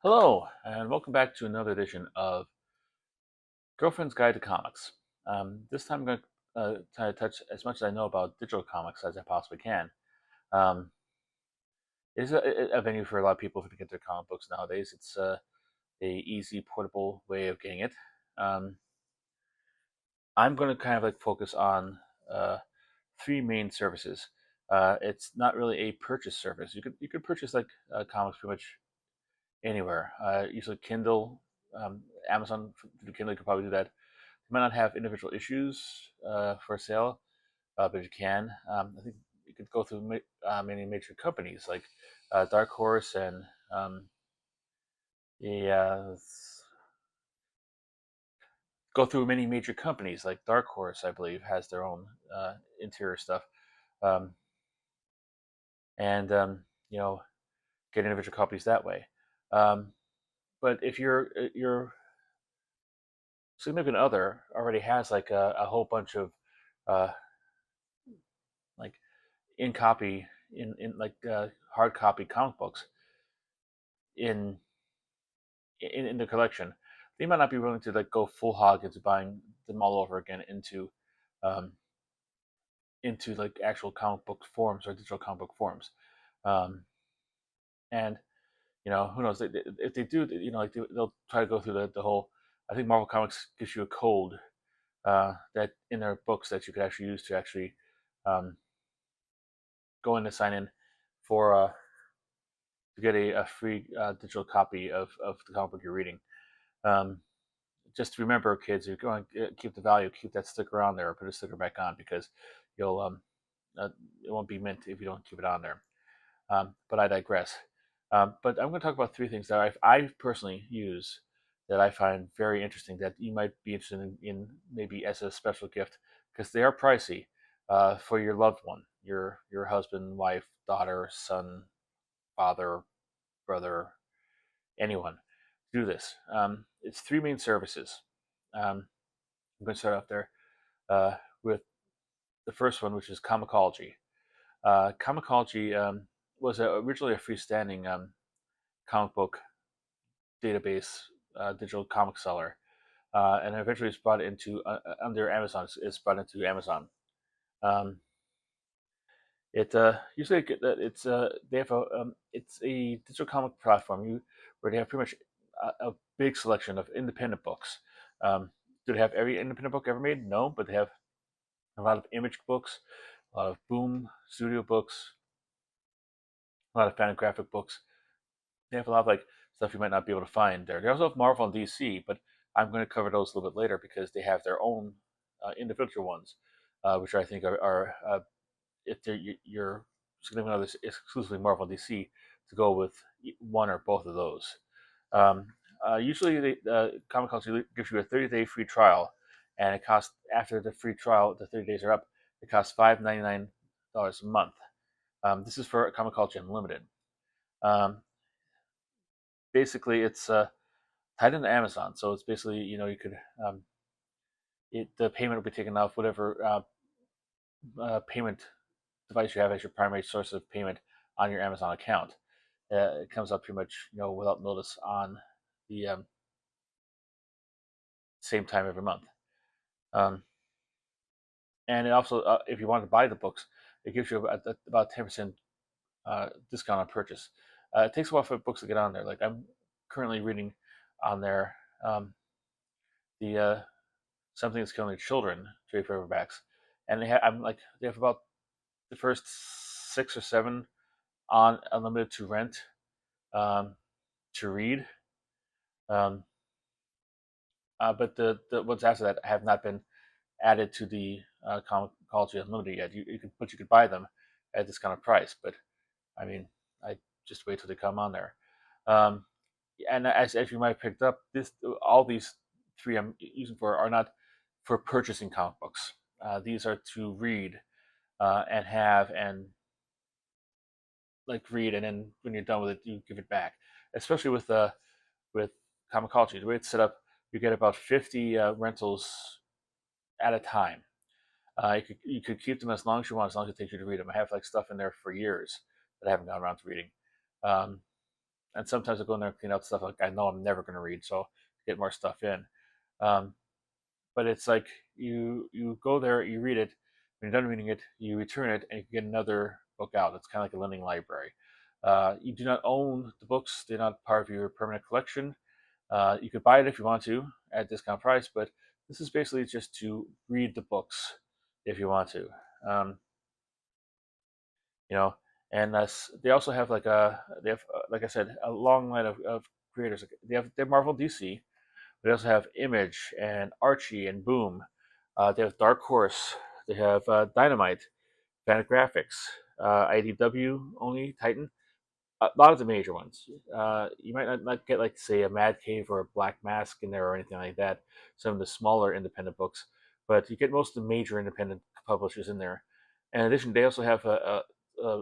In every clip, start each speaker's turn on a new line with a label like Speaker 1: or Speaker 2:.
Speaker 1: Hello, and welcome back to another edition of Girlfriend's Guide to Comics. This time I'm going to try to touch as much as I know about digital comics as I possibly can. Um, it is a venue for a lot of people to get their comic books nowadays. It's a easy, portable way of getting it. Um, I'm going to kind of like focus on uh, three main services. It's not really a purchase service. You could purchase like comics pretty much anywhere. Usually Kindle, Amazon through Kindle, you could probably do that. You might not have individual issues for sale, but you can. I think you could go through many major companies like Dark Horse and yeah, go through many major companies like Dark Horse, I believe, has their own interior stuff, um, and get individual copies that way. Um, but if your significant other already has like a whole bunch of uh, like in copy in like hard copy comic books in in the collection, they might not be willing to like go full hog into buying them all over again um, into like actual comic book forms or digital comic book forms. Um, and who knows, if they do, like they'll try to go through the whole. I think Marvel Comics gives you a code that in their books that you could actually use to actually um, go in and sign in for to get a free digital copy of the comic book you're reading. Um, just remember, kids, you're going to keep the value, keep that sticker on there, or put a sticker back on because you'll uh, it won't be mint if you don't keep it on there. But I digress. But I'm going to talk about three things that I personally use that I find very interesting that you might be interested in maybe as a special gift because they are pricey for your loved one, your husband, wife, daughter, son, father, brother, anyone. Do this. It's three main services. Um, I'm going to start off there uh, with the first one, which is Comicology. Comicology was originally a freestanding comic book database, digital comic seller, and eventually it's brought into under Amazon. It's brought into Amazon. Um, it usually it's they have it's a digital comic platform where they have pretty much a big selection of independent books. Do they have every independent book ever made? No, but they have a lot of Image books, a lot of Boom Studio books, a lot of Fantagraphic books. They have a lot of like stuff you might not be able to find there. They also have Marvel and DC, but I'm going to cover those a little bit later because they have their own individual ones, which I think are if they're your significant other is exclusively Marvel and DC, to go with one or both of those. Um, Usually, Comic Culture gives you a 30-day free trial, and it costs after the free trial, the 30 days are up. It costs $5.99 a month. This is for Comic Culture Unlimited. Um, Basically, it's tied into Amazon, so it's basically you could the payment will be taken off whatever payment device you have as your primary source of payment on your Amazon account. It comes up pretty much without notice on the same time every month. Um, and it also, if you want to buy the books, it gives you about 10% discount on purchase. It takes a while for books to get on there. Like I'm currently reading on there the Something That's Killing Your Children trade paperbacks, and they have about the first 6 or 7 on unlimited to rent um, to read. Um, but the ones after that have not been added to the Comicology Unlimited yet. You could buy them at this kind of price, but I mean, I just wait till they come on there. Um, and as you might have picked up, this all these three I'm using for are not for purchasing comic books. These are to read and have and like read, and then when you're done with it, you give it back. Especially with Comicology, the way it's set up, you get about 50 rentals at a time. You could keep them as long as you want, as long as it takes you to read them. I have like stuff in there for years that I haven't gone around to reading. Um, and sometimes I go in there and clean out stuff like I know I'm never going to read, so get more stuff in. Um, but it's like you go there, you read it. When you're done reading it, you return it, and you can get another book out. It's kind of like a lending library. You do not own the books; they're not part of your permanent collection. You could buy it if you want to at a discount price, but this is basically just to read the books if you want to. Um, you know, and they also have they have like I said, a long line of creators. They have Marvel, DC. They also have Image and Archie and Boom. They have Dark Horse. They have Dynamite, Fantagraphics, IDW only, Titan. A lot of the major ones. You might not get like say a Mad Cave or a Black Mask in there or anything like that. Some of the smaller independent books, but you get most of the major independent publishers in there. In addition, they also have a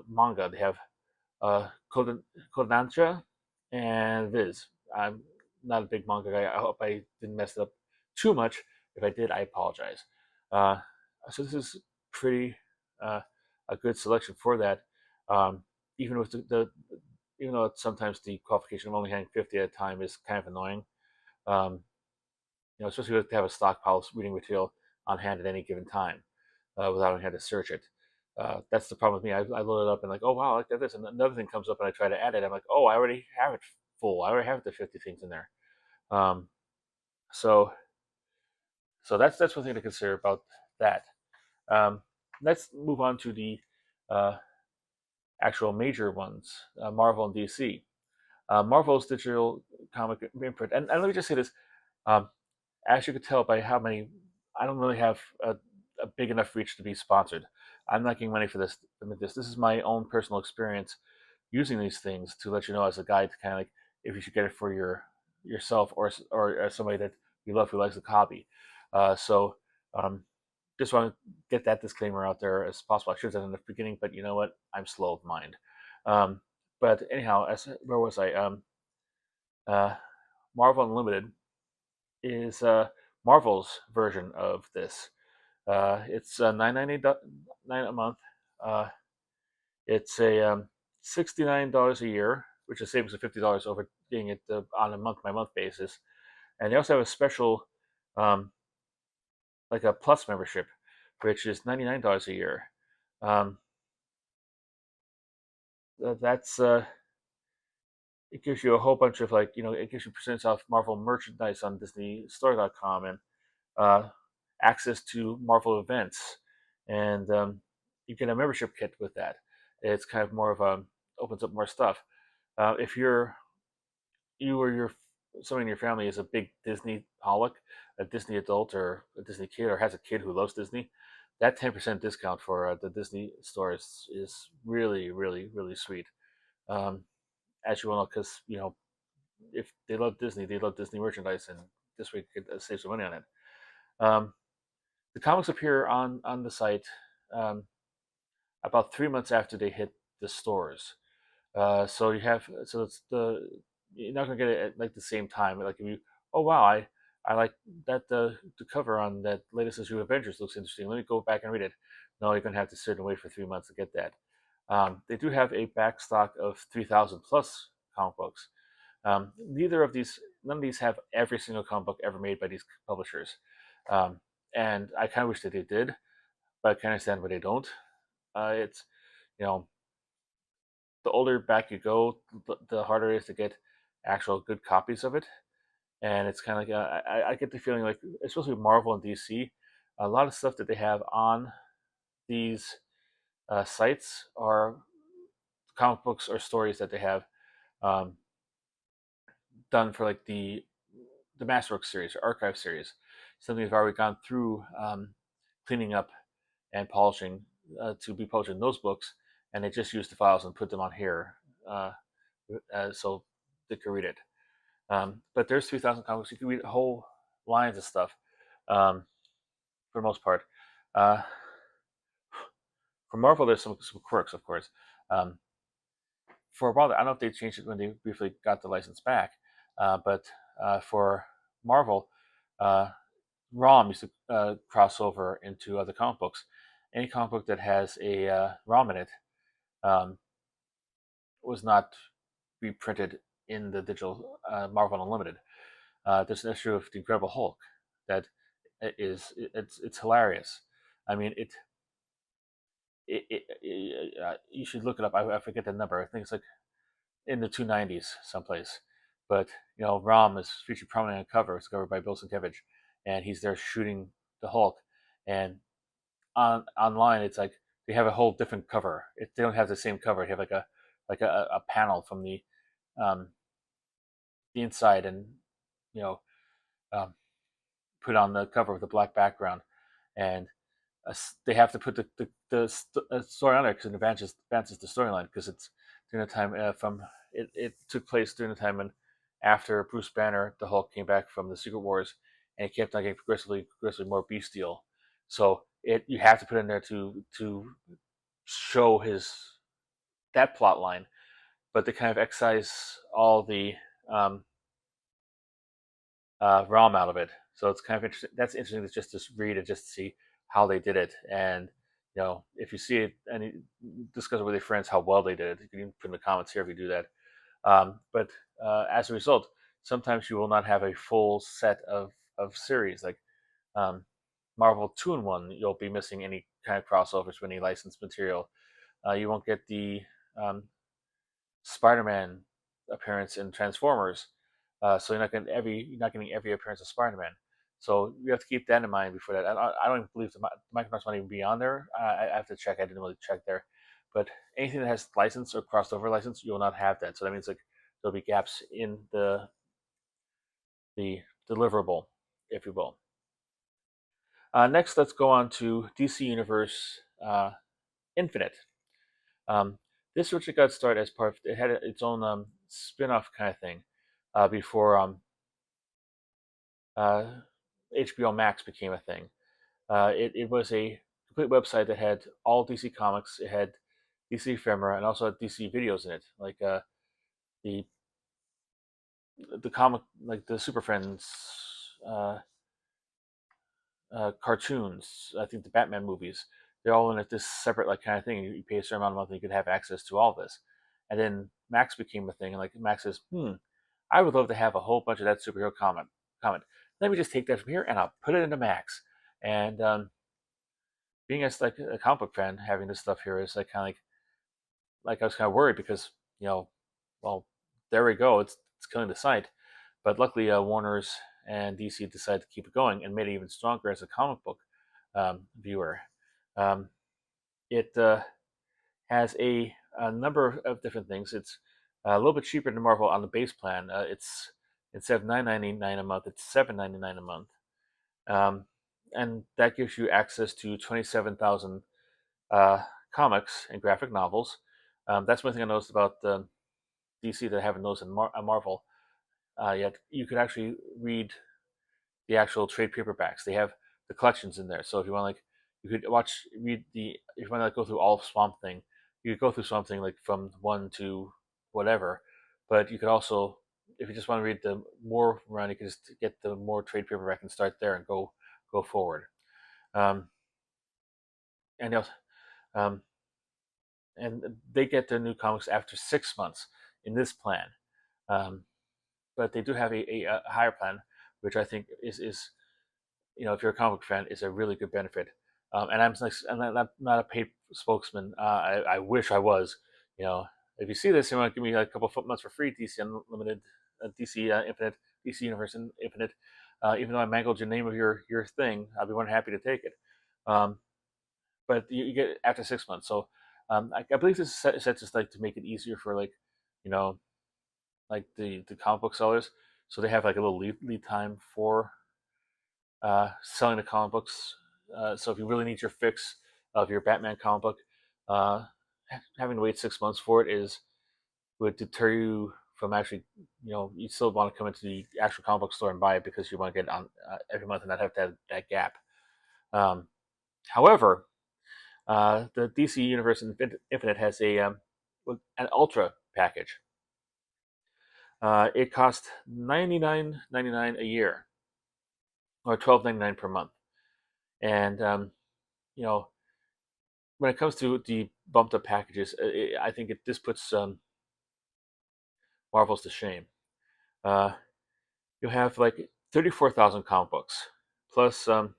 Speaker 1: manga. They have Kodansha and Viz. I'm not a big manga guy. I hope I didn't mess it up too much. If I did, I apologize. Uh, so this is pretty a good selection for that. Um, even with even though sometimes the qualification of only having 50 at a time is kind of annoying. Um, especially to have a stockpile of reading material on hand at any given time without having had to search it. That's the problem with me. I load it up and like, oh wow, I like that this, and another thing comes up and I try to add it. I'm like, oh, I already have it full. I already have the 50 things in there. Um, so that's one thing to consider about that. Um, let's move on to the uh, actual major ones, Marvel and DC. Marvel's digital comic imprint, and let me just say this: um, as you could tell by how many, I don't really have a big enough reach to be sponsored. I'm not getting money for this. This is my own personal experience using these things to let you know as a guide to kind of like if you should get it for yourself or somebody that you love who likes the hobby. So um, just want to get that disclaimer out there as possible. I should have done it in the beginning, but you know what? I'm slow of mind. Um, but anyhow, where was I? Uh, Marvel Unlimited is Marvel's version of this. It's $9.99 a month. Uh, it's a $69 a year, which is savings of $50 over getting it on a month by month basis. And they also have a special, um, like a plus membership, which is $99 a year. Um, that's it gives you a whole bunch of it gives you percents off Marvel merchandise on DisneyStore.com and uh, access to Marvel events, and you get a membership kit with that. It's kind of more of a opens up more stuff. If you or your someone in your family is a big Disney holic, a Disney adult or a Disney kid, or has a kid who loves Disney, that 10% discount for the Disney stores is really, really, really sweet. Um, as you well know, because if they love Disney merchandise, and this way you could save some money on it. Um, the comics appear on the site um, about 3 months after they hit the stores. So it's you're not gonna get it at like the same time. Like if you oh wow I like that the cover on that latest issue of Avengers looks interesting. Let me go back and read it. No, you're gonna have to sit and wait for 3 months to get that. They do have a back stock of 3,000 plus comic books. None of these have every single comic book ever made by these publishers. Um, and I kind of wish that they did, but I can understand why they don't. It's you know the older back you go, the harder it is to get actual good copies of it. And it's kind of like I get the feeling like, especially with Marvel and DC, a lot of stuff that they have on these sites are comic books or stories that they have um, done for like the Masterworks series or Archive series, something they've already gone through cleaning up and polishing to be published in those books, and they just use the files and put them on here uh, so they can read it. But there's 3,000 comics. You can read whole lines of stuff um, for the most part. Uh, for Marvel, there's some quirks, of course. Um, for a while, I don't know if they changed it when they briefly got the license back, but for Marvel, uh, ROM used to cross over into other comic books. Any comic book that has a ROM in it um, was not reprinted in the digital Marvel Unlimited. There's an issue of the Incredible Hulk that it's hilarious. I mean, you should look it up. I forget the number. I think it's like in the 290s someplace. But Rom is featured prominently on the cover. It's covered by Bill Sienkiewicz, and he's there shooting the Hulk. And online, it's like they have a whole different cover. They don't have the same cover. They have like a panel from um, the inside, and you know um, put on the cover with a black background, and they have to put the story on there because it advances the storyline because it's during the time it took place during the time when after Bruce Banner, the Hulk, came back from the Secret Wars, and it kept on getting progressively more bestial. So you have to put in there to show that plot line, but they kind of excise all the um, ROM out of it. So it's kind of interesting. That's interesting to just read and just see how they did it. And if you see it and you discuss it with your friends how well they did it, you can even put in the comments here if you do that. But as a result, sometimes you will not have a full set of series like Marvel 2-in-1. You'll be missing any kind of crossovers with any licensed material. You won't get the um, Spider-Man appearance in Transformers, so you're not getting every appearance of Spider-Man. So you have to keep that in mind before that. I don't even believe the Micronauts might even be on there. I have to check. I didn't really check there, but anything that has license or crossover license, you will not have that. So that means like there'll be gaps in the deliverable, if you will. Next, let's go on to DC Universe Infinite. Um, this originally got started as part of, it had its own spin-off kind of thing before HBO Max became a thing. It was a complete website that had all DC comics. It had DC ephemera and also had DC videos in it, like the the comic, like the Super Friends uh, cartoons. I think the Batman movies. They're all in this separate like kind of thing. You pay a certain amount of money, you could have access to all this. And then Max became a thing, and like Max says, I would love to have a whole bunch of that superhero comment. Let me just take that from here and I'll put it into Max. And being as like a comic book fan, having this stuff here is like kind of like I was kind of worried because well, there we go. It's killing the site. But luckily, Warner's and DC decided to keep it going and made it even stronger as a comic book viewer. Um, it has a number of different things. It's a little bit cheaper than Marvel on the base plan. It's instead of $9.99 a month, it's $7.99 a month, um, and that gives you access to 27,000 comics and graphic novels. That's one thing I noticed about DC that I haven't noticed in Marvel yet. You could actually read the actual trade paperbacks. They have the collections in there. So if you want like you could read if you want to like, go through all of Swamp Thing, you could go through Swamp Thing like from 1 to whatever. But you could also, if you just want to read the more run, you can just get the more trade paperback and start there and go forward. Um, and also, um, and they get their new comics after 6 months in this plan. Um, but they do have a higher plan, which I think is if you're a comic fan, is a really good benefit. And I'm not a paid spokesman. I wish I was. If you see this, you want to give me a couple of months for free, DC Unlimited, DC Infinite, DC Universe Infinite. Even though I mangled your name of your thing, I'll be more than happy to take it. Um, but you get it after 6 months. So I believe this is set just like to make it easier for you know, like the comic book sellers. So they have like a little lead time for selling the comic books. So if you really need your fix of your Batman comic book, uh, having to wait 6 months for it would deter you from actually, you still want to come into the actual comic book store and buy it because you want to get it on every month and not have to have that gap. However, the DC Universe Infinite has an Ultra package. It costs $99.99 a year, or $12.99 per month, and you know when it comes to the bumped up packages, I think this puts Marvel's to shame. Uh, you'll have like 34,000 comic books, plus you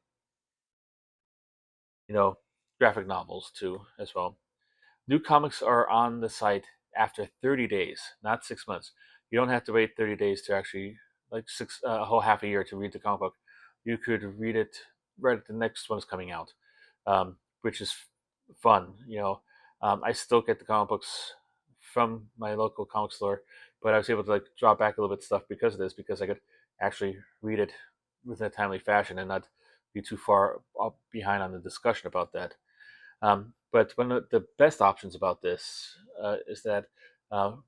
Speaker 1: know, graphic novels too as well. New comics are on the site after 30 days, not 6 months. You don't have to wait 30 days to actually like a whole half a year to read the comic book. You could read it right at the next one's coming out, which is fun. I still get the comic books from my local comic store, but I was able to like draw back a little bit stuff because of this, because I could actually read it within a timely fashion and not be too far up behind on the discussion about that. But one of the best options about this is that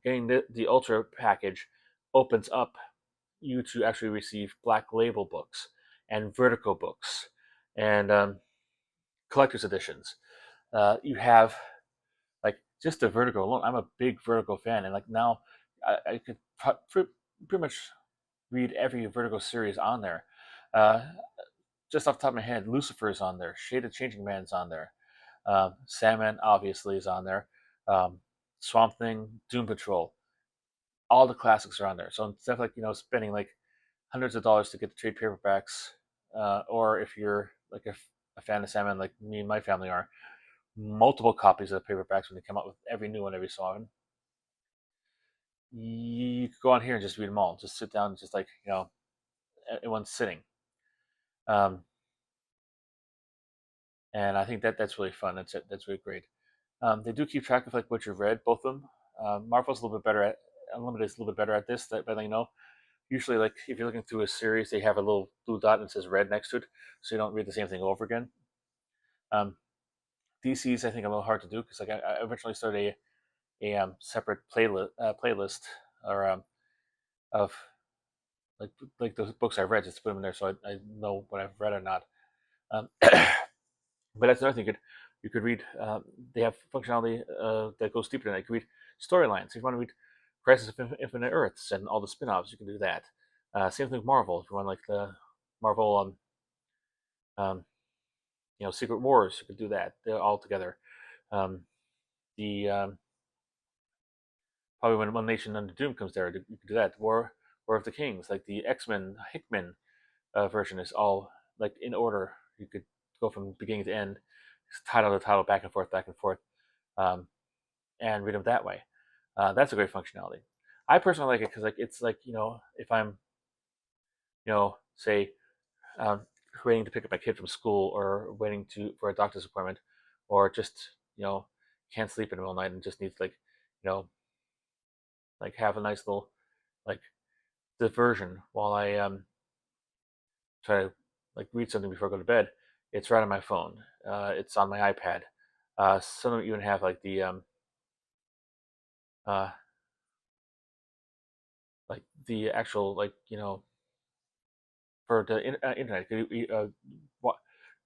Speaker 1: getting the Ultra package opens up you to actually receive Black Label books and Vertigo books and collector's editions. You have like just the Vertigo alone. I'm a big Vertigo fan, and like now I could pretty much read every Vertigo series on there. Uh, just off the top of my head, Lucifer's on there, Shade Changing Man's on there. Sandman obviously is on there. Swamp Thing, Doom Patrol, all the classics are on there. So instead of like spending like hundreds of dollars to get the trade paperbacks, or if you're like a fan of Sandman like me and my family are, multiple copies of the paperbacks when they come out with every new one every so often. You could go on here and just read them all. Just sit down, and just like in one sitting. And I think that's really fun. That's really great. They do keep track of like what you've read, both of them. Marvel's a little bit better at Unlimited is a little bit better at this. But usually like if you're looking through a series, they have a little blue dot and it says "read" next to it, so you don't read the same thing over again. DC's I think a little hard to do because like I eventually started a separate playlist or of like those books I've read, just to put them in there so I know what I've read or not. But that's another thing. You could read. They have functionality that goes deeper than that. You can read storylines. If you want to read Crisis of Infinite Earths and all the spin-offs, you can do that. Same thing with Marvel. If you want like the Marvel, Secret Wars, you could do that. They're all together. The Probably when One Nation Under Doom comes there, you could do that. War of the Kings, like the X-Men Hickman version, is all like in order. You could go from beginning to end, title to title, back and forth, um, and read them that way. That's a great functionality. I personally like it because like it's like if I'm say waiting to pick up my kid from school or waiting for a doctor's appointment, or just can't sleep in the middle of the night and just needs like like have a nice little like diversion while I try to like read something before I go to bed. It's right on my phone. It's on my iPad. Some of them even have like uh, the actual for the internet. You go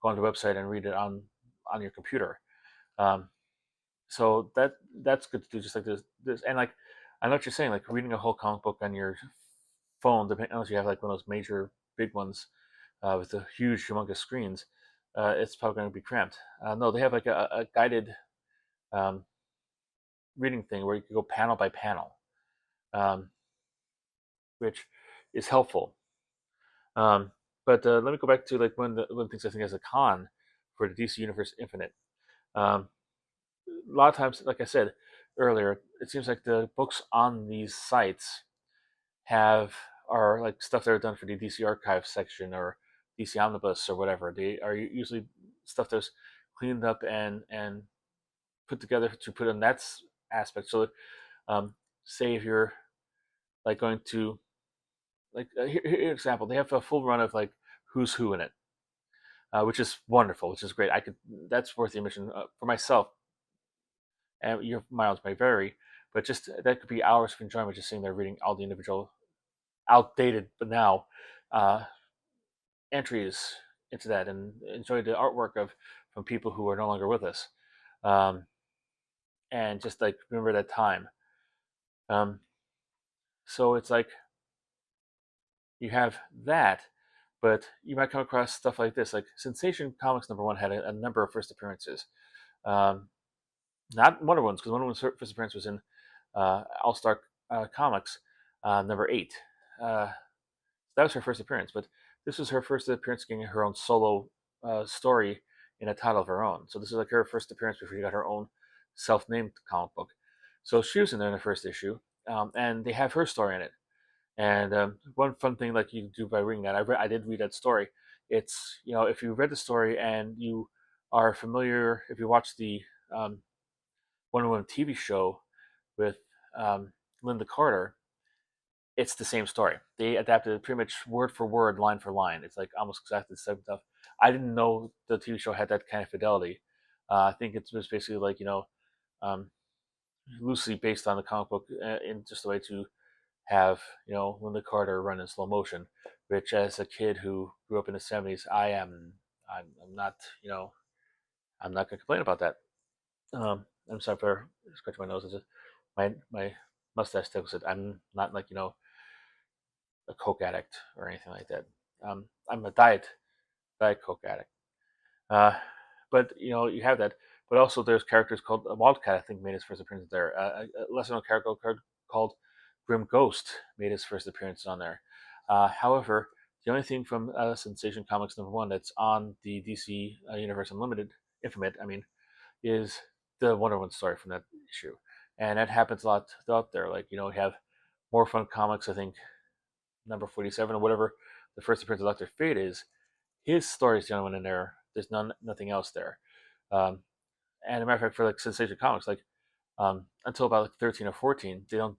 Speaker 1: on the website and read it on your computer. Um, so that's good to do. Just like this, and like I know what you're saying. Like reading a whole comic book on your phone, unless you have like one of those major big ones with the huge, humongous screens, it's probably going to be cramped. No, they have like a guided um, reading thing where you can go panel by panel, um, which is helpful. Um, but let me go back to like one of the things I think is a con for the DC Universe Infinite. Um, a lot of times, like I said earlier, it seems like the books on these sites are like stuff that are done for the DC Archive section or DC Omnibus or whatever. They are usually stuff that's cleaned up and put together to put in that aspect. So, say if you're like going to like here's an example, they have a full run of like Who's Who in it, which is wonderful, which is great. That's worth the admission for myself. And your miles may vary, but just that could be hours of enjoyment just sitting there reading all the individual outdated but now uh, entries into that and enjoy the artwork of from people who are no longer with us, um, and just like remember that time. Um, so it's like you have that, but you might come across stuff like this. Like Sensation Comics #1 had a number of first appearances. Not Wonder Woman's, because Wonder Woman's first appearance was in All Star Comics, Number 8. That was her first appearance, but this was her first appearance getting her own solo story in a title of her own. So this is like her first appearance before she got her own self-named comic book. So she was in there in the first issue, and they have her story in it. And one fun thing like you do by reading that, I did read that story. It's, if you read the story and you are familiar, if you watch the um, Wonder Woman TV show with Linda Carter, it's the same story. They adapted it pretty much word for word, line for line. It's like almost exactly the same stuff. I didn't know the TV show had that kind of fidelity. I think it was basically like, um, loosely based on the comic book in just a way to have, Linda Carter run in slow motion, which as a kid who grew up in the 70s, I'm not, I'm not going to complain about that. I'm sorry for scratching my nose. It's just my mustache tickles it. I'm not like, a coke addict or anything like that. I'm a diet coke addict. Uh, but you have that. But also there's characters called Wildcat. I think made his first appearance there. A lesser known character called Grim Ghost made his first appearance on there. However, the only thing from Sensation Comics #1 that's on the DC Universe Unlimited Infinite, is the Wonder Woman story from that issue, and that happens a lot out there. Like we have More Fun Comics, I think number 47 or whatever the first appearance of Doctor Fate is. His story is the only one in there. There's nothing else there. Um, and a matter of fact, for like Sensation Comics, like until about like 13 or 14, they don't.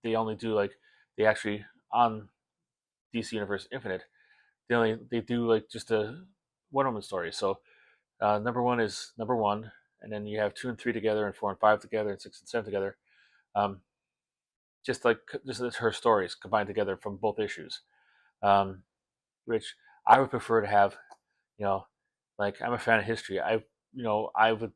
Speaker 1: They only do like they actually on DC Universe Infinite. They do like just a Wonder Woman story. So #1 is #1, and then you have 2 and 3 together, and 4 and 5 together, and 6 and 7 together. Um, just as her stories combined together from both issues, um, which I would prefer to have. You know, like I'm a fan of history. I would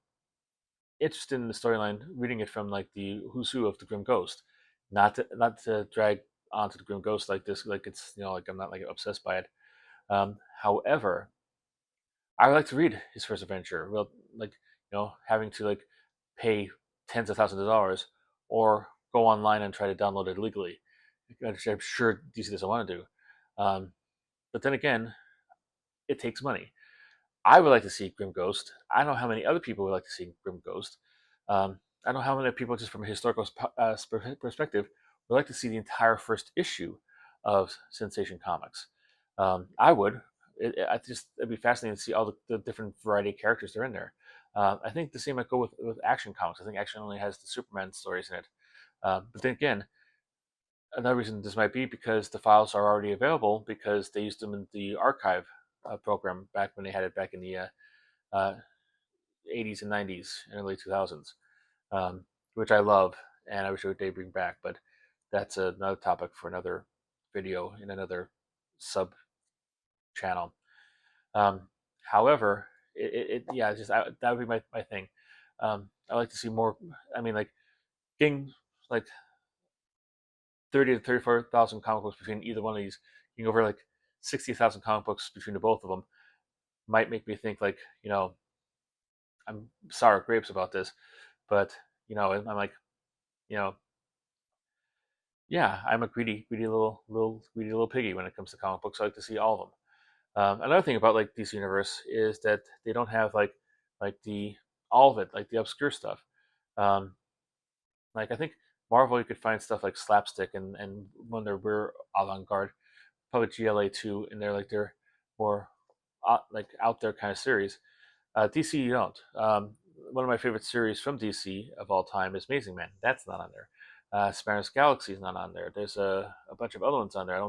Speaker 1: interested in the storyline reading it from like the who's who of the Grim Ghost, not to drag onto the Grim Ghost like this, like it's like I'm not like obsessed by it. However, I would like to read his first adventure. Well, like having to like pay tens of thousands of dollars or go online and try to download it legally, which I'm sure DC doesn't want to do. Um, but then again, it takes money. I would like to see Grim Ghost. I don't know how many other people would like to see Grim Ghost. I don't know how many people, just from a historical perspective, would like to see the entire first issue of Sensation Comics. I would. It'd be fascinating to see all the different variety of characters that are in there. I think the same might go with Action Comics. I think Action only has the Superman stories in it. But then again, another reason this might be because the files are already available because they used them in the archive program back when they had it back in the uh, 80s and 90s and early 2000s, which I love and I wish they bring back. But that's another topic for another video in another sub channel. Um, However, yeah, that would be my thing. I like to see more. Like getting like 30 to 34,000 comic books between either one of these. You can go over like 60,000 comic books between the both of them. Might make me think like I'm sour grapes about this, but I'm like you know yeah, I'm a greedy little piggy when it comes to comic books. I like to see all of them. Another thing about like DC Universe is that they don't have like the all of it, like the obscure stuff. Um, like I think Marvel, you could find stuff like Slapstick and when they're we're avant garde, probably GLA too, and they're like they're more like out there kind of series. DC, you don't. One of my favorite series from DC of all time is Amazing Man. That's not on there. Spanish Galaxy is not on there. There's a bunch of other ones on there.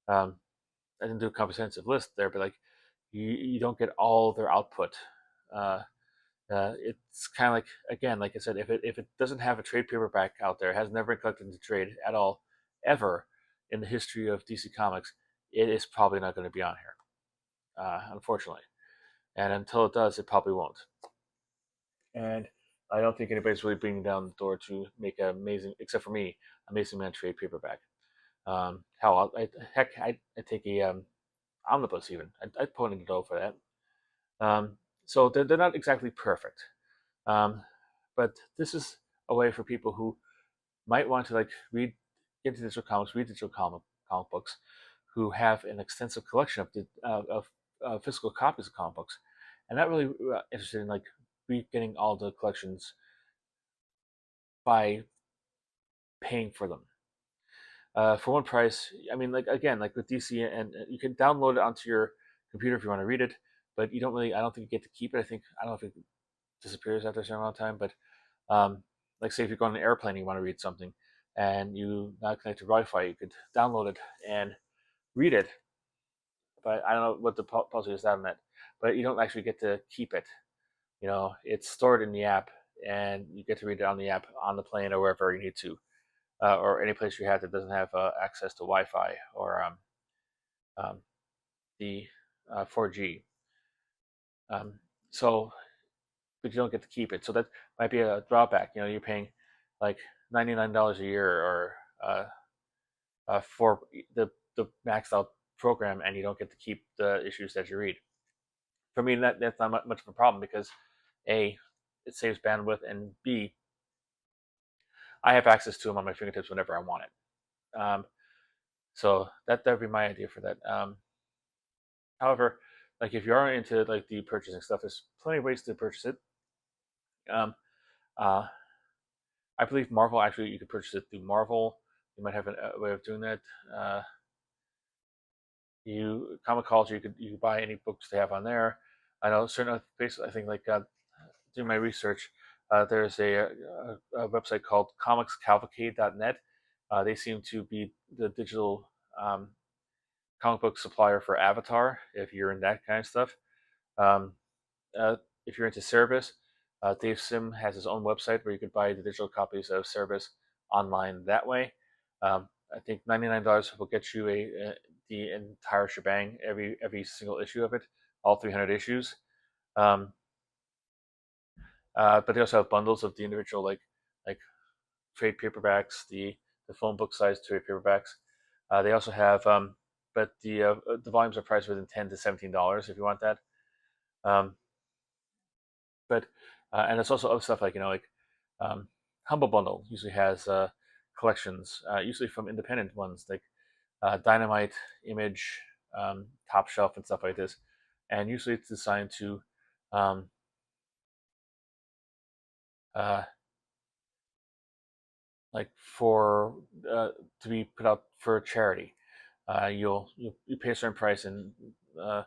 Speaker 1: Um, I didn't do a comprehensive list there, but like you don't get all their output. Uh, it's kind of like again, like I said, if it doesn't have a trade paperback out there, has never been collected into trade at all, ever in the history of DC Comics, it is probably not going to be on here, unfortunately. And until it does, it probably won't. And I don't think anybody's really bringing down the door to make an amazing, except for me, Amazing Man trade paperback. Heck, I take a omnibus even. I'd put in the dough for that. So they're not exactly perfect, um, but this is a way for people who might want to like read get into digital comics, read digital comic books, who have an extensive collection of physical copies of comic books, and not really interested in like getting all the collections by paying for them. For one price, I mean, like again, like with DC, and you can download it onto your computer if you want to read it, but you don't really. I don't think you get to keep it. I don't know if it disappears after a certain amount of time, but like say if you're going on an airplane and you want to read something, and you not connect to Wi-Fi, you could download it and read it. But I don't know what the policy is on that. But you don't actually get to keep it. You know, it's stored in the app, and you get to read it on the app on the plane or wherever you need to, or any place you have that doesn't have access to Wi-Fi or um, the 4G. Um, so, but you don't get to keep it. So that might be a drawback. You know, you're paying like $99 a year or for the maxed out program, and you don't get to keep the issues that you read. For me, that's not much of a problem because A, it saves bandwidth, and B, I have access to them on my fingertips whenever I want it. So that would be my idea for that. However, like if you are into like the purchasing stuff, there's plenty of ways to purchase it. Um, uh, I believe Marvel actually you could purchase it through Marvel. You might have a way of doing that. Uh, you Comixology, you could buy any books they have on there. I know certain places. I think like doing my research, there's a website called comicscavalcade.net. They seem to be the digital um, comic book supplier for Avatar. If you're in that kind of stuff, um, if you're into Cerebus, Dave Sim has his own website where you could buy the digital copies of Cerebus online that way. I think $99 will get you the entire shebang, every single issue of it, all 300 issues. Um, but they also have bundles of the individual like trade paperbacks, the phone book size trade paperbacks. They also have, but the volumes are priced within $10 to $17 if you want that. Um, but and it's also other stuff like um, Humble Bundle usually has collections, usually from independent ones like Dynamite, Image, Top Shelf, and stuff like this. And usually it's designed to um, uh, like for to be put out for charity. You pay a certain price, and uh,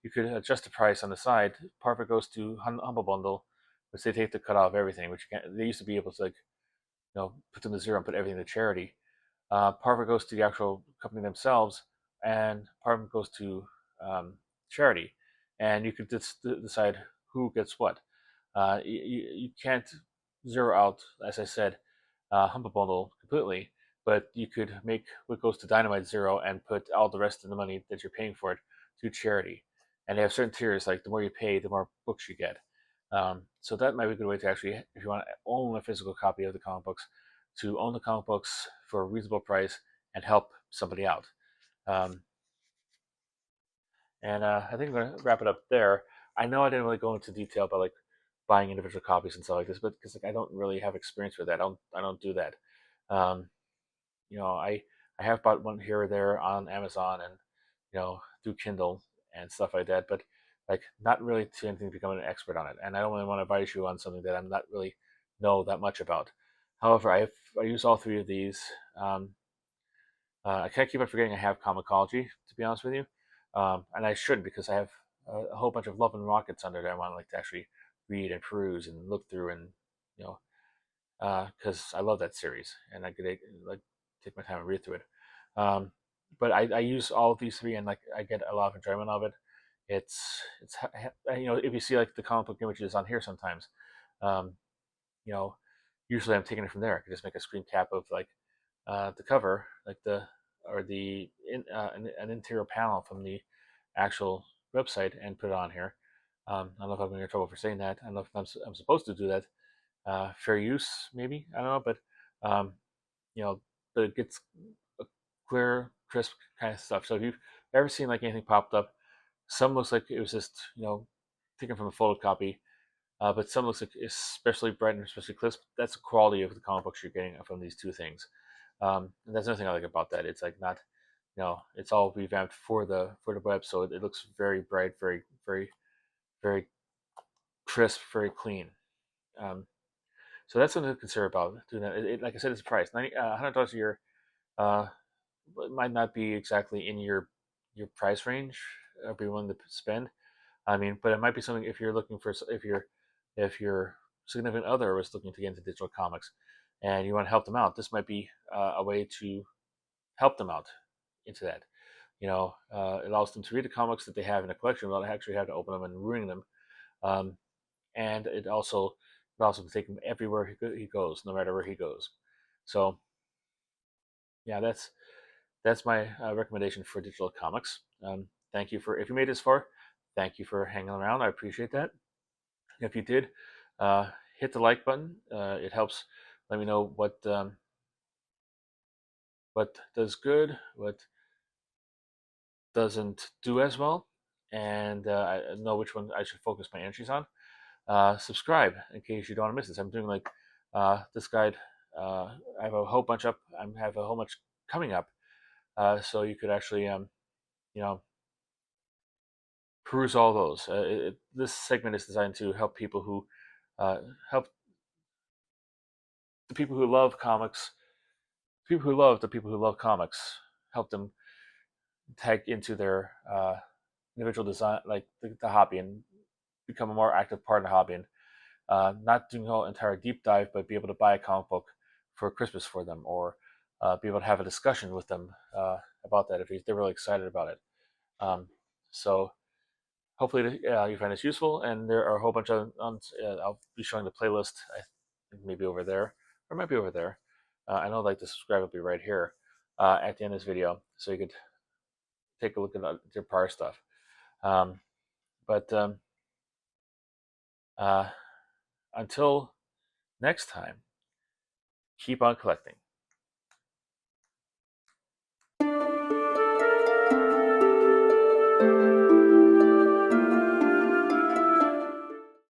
Speaker 1: you could adjust the price on the side. Part of it goes to Humble Bundle, which they take the cut off everything. Which you can't, they used to be able to put them to zero and put everything to charity. Part of it goes to the actual company themselves, and part of it goes to charity. And you could decide who gets what. You can't zero out, as I said, Humble Bundle completely, but you could make what goes to Dynamite zero and put all the rest of the money that you're paying for it to charity. And they have certain tiers, like the more you pay, the more books you get. So that might be a good way to actually, if you want to own a physical copy of the comic books, to own the comic books for a reasonable price and help somebody out. Um, and I think I'm going to wrap it up there. I know I didn't really go into detail about like buying individual copies and stuff like this, but because like I don't really have experience with that, I don't do that. Um, I have bought one here or there on Amazon and through Kindle and stuff like that, but like not really to anything to become an expert on it. And I don't really want to advise you on something that I'm not really know that much about. However, I use all three of these. Um, I can't keep on forgetting I have Comixology, to be honest with you, and I should because I have a whole bunch of Love and Rockets under there. I want to like to actually read and peruse and look through and you know because I love that series and I could like take my time and read through it. Um, but I use all of these three and like I get a lot of enjoyment of it. It's if you see like the comic book images on here sometimes, um, you know usually I'm taking it from there. I could just make a screen cap of like the cover, like an interior panel from the actual website and put it on here. I don't know if I'm going to get trouble for saying that. I don't know if I'm supposed to do that. Fair use, maybe. I don't know, but um, you know, but it gets a clear, crisp kind of stuff. So if you've ever seen like anything popped up, some looks like it was just taken from a photocopy, but some looks like especially bright and especially crisp. That's the quality of the comic books you're getting from these two things. And that's another thing I like about that. It's like not, it's all revamped for the web, so it looks very bright, very very very crisp, very clean. Um, so that's something to consider about doing that. Like I said, it's a price. $100 a year uh, might not be exactly in your price range, be willing to spend. I mean, but it might be something if you're looking for if your significant other was looking to get into digital comics, and you want to help them out. This might be a way to help them out into that. It allows them to read the comics that they have in a collection without actually having to open them and ruining them. Um, and it also allows him to take him everywhere he goes, no matter where he goes. So yeah, that's my recommendation for digital comics. Thank you for if you made this far. Thank you for hanging around. I appreciate that. If you did, uh, hit the like button. It helps. Let me know what does good, what doesn't do as well, and I know which one I should focus my energies on. Subscribe in case you don't want to miss this. I'm doing like this guide. I have a whole bunch up. I have a whole bunch coming up, so you could actually, you know, peruse all those. This segment is designed to help people who help the people who love comics, people who love the people who love comics, help them tag into their individual design, like the hobby, and become a more active part of the hobby. And not doing a whole entire deep dive, but be able to buy a comic book for Christmas for them, or be able to have a discussion with them about that if they're really excited about it. So hopefully you find this useful, and there are a whole bunch of. I'll be showing the playlist. I think maybe over there, or it might be over there. I know like the subscribe will be right here at the end of this video, so you could take a look at their prior stuff. But uh, until next time, keep on collecting.